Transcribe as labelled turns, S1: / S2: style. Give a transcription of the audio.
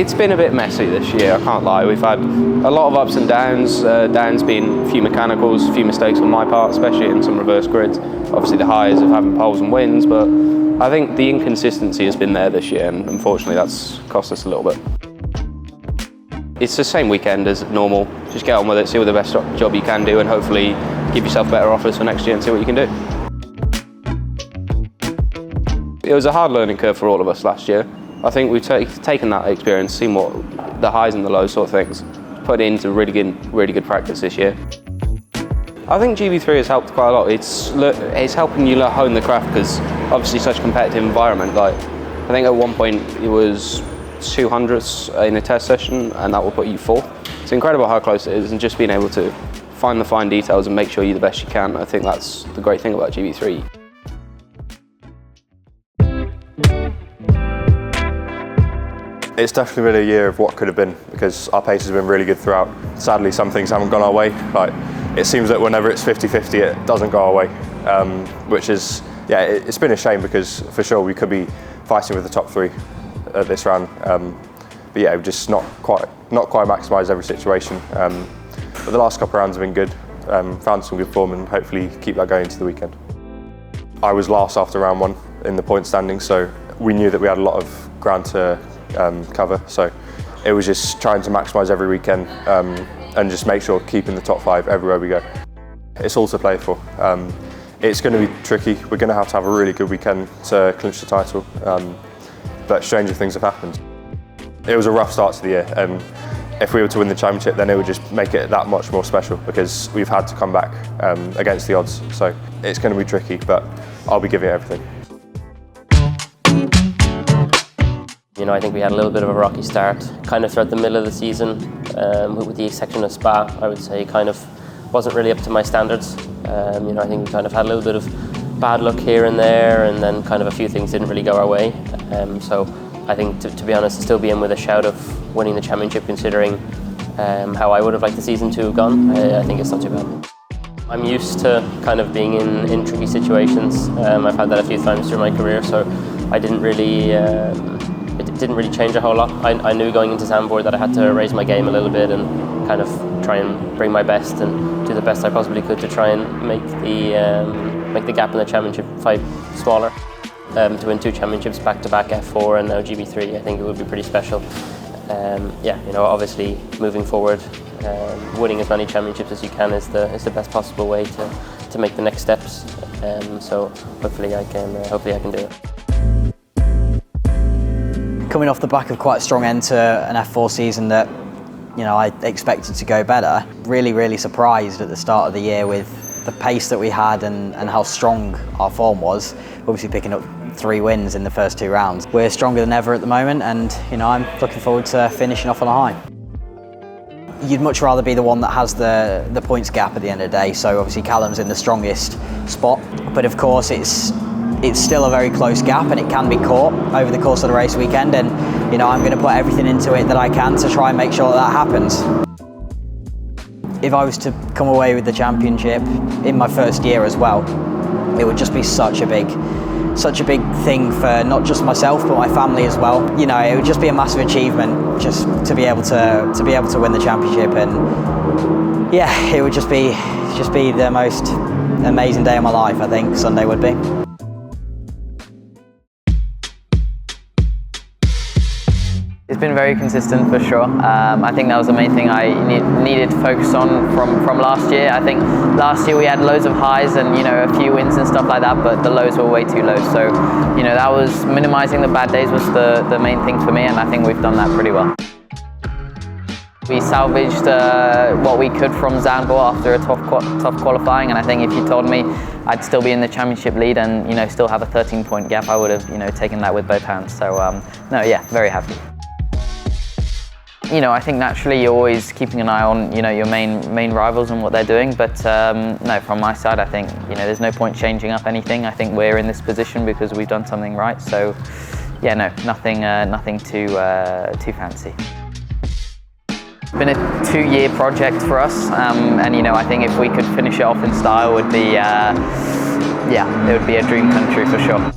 S1: It's been a bit messy this year, I can't lie. We've had a lot of ups and downs. Downs being a few mechanicals, a few mistakes on my part, especially in some reverse grids. Obviously the highs of having poles and wins, but I think the inconsistency has been there this year, and unfortunately that's cost us a little bit. It's the same weekend as normal. Just get on with it, see what the best job you can do, and hopefully give yourself better offers for next year and see what you can do. It was a hard learning curve for all of us last year. I think we've taken that experience, seen what the highs and the lows sort of things, put it into really good practice this year. I think GB3 has helped quite a lot. It's helping you hone the craft, because obviously such a competitive environment. Like, I think at one point it was 200ths in a test session, and that will put you fourth. It's incredible how close it is, and just being able to find the fine details and make sure you're the best you can. I think that's the great thing about GB3.
S2: It's definitely been a year of what could have been, because our pace has been really good throughout. Sadly, some things haven't gone our way. Like, it seems that whenever it's 50-50, it doesn't go our way, which is, yeah, it's been a shame, because for sure we could be fighting with the top three at this round. But yeah, we've just not quite maximised every situation. But the last couple of rounds have been good. Found some good form, and hopefully keep that going into the weekend. I was last after round one in the point standing, so we knew that we had a lot of ground to cover, so it was just trying to maximise every weekend and just make sure keeping the top five everywhere we go. It's all to play for. It's going to be tricky. We're going to have a really good weekend to clinch the title, but stranger things have happened. It was a rough start to the year, and if we were to win the championship, then it would just make it that much more special, because we've had to come back against the odds. So it's going to be tricky, but I'll be giving it everything.
S3: You know, I think we had a little bit of a rocky start, kind of throughout the middle of the season, with the exception of Spa. I would say kind of wasn't really up to my standards. You know, I think we kind of had a little bit of bad luck here and there, and then kind of a few things didn't really go our way. So I think, to be honest, to still be in with a shout of winning the championship, considering how I would have liked the season to have gone, I think it's not too bad. I'm used to kind of being in tricky situations. I've had that a few times through my career, so I didn't really. It didn't really change a whole lot. I knew going into Zandvoort that I had to raise my game a little bit and kind of try and bring my best and do the best I possibly could to try and make the gap in the championship fight smaller. To win 2 championships back-to-back, F4 and now GB3, I think it would be pretty special. Yeah, you know, obviously moving forward, winning as many championships as you can is the best possible way to make the next steps. So hopefully I can do it.
S4: Coming off the back of quite a strong end to an F4 season that, you know, I expected to go better. Really surprised at the start of the year with the pace that we had and how strong our form was. Obviously picking up 3 wins in the first 2 rounds. We're stronger than ever at the moment, and you know, I'm looking forward to finishing off on a high. You'd much rather be the one that has the points gap at the end of the day, so obviously Callum's in the strongest spot, but of course it's still a very close gap, and it can be caught over the course of the race weekend, and you know, I'm going to put everything into it that I can to try and make sure that happens. If I was to come away with the championship in my first year as well, it would just be such a big thing for not just myself but my family as well. You know, it would just be a massive achievement just to be able to win the championship, and yeah, it would just be the most amazing day of my life. I think Sunday would be.
S5: It's been very consistent for sure. I think that was the main thing I needed to focus on from last year. I think last year we had loads of highs and, you know, a few wins and stuff like that, but the lows were way too low. So, you know, that was minimising the bad days was the main thing for me, and I think we've done that pretty well. We salvaged what we could from Zandvoort after a tough qualifying, and I think if you told me I'd still be in the championship lead and, you know, still have a 13-point gap, I would have, you know, taken that with both hands. So, no, yeah, very happy. You know, I think naturally you're always keeping an eye on, you know, your main rivals and what they're doing. But no, from my side, I think, you know, there's no point changing up anything. I think we're in this position because we've done something right. So, yeah, no, nothing too fancy. It's been a 2-year project for us, and you know, I think if we could finish it off in style, would be, yeah, it would be a dream come true for sure.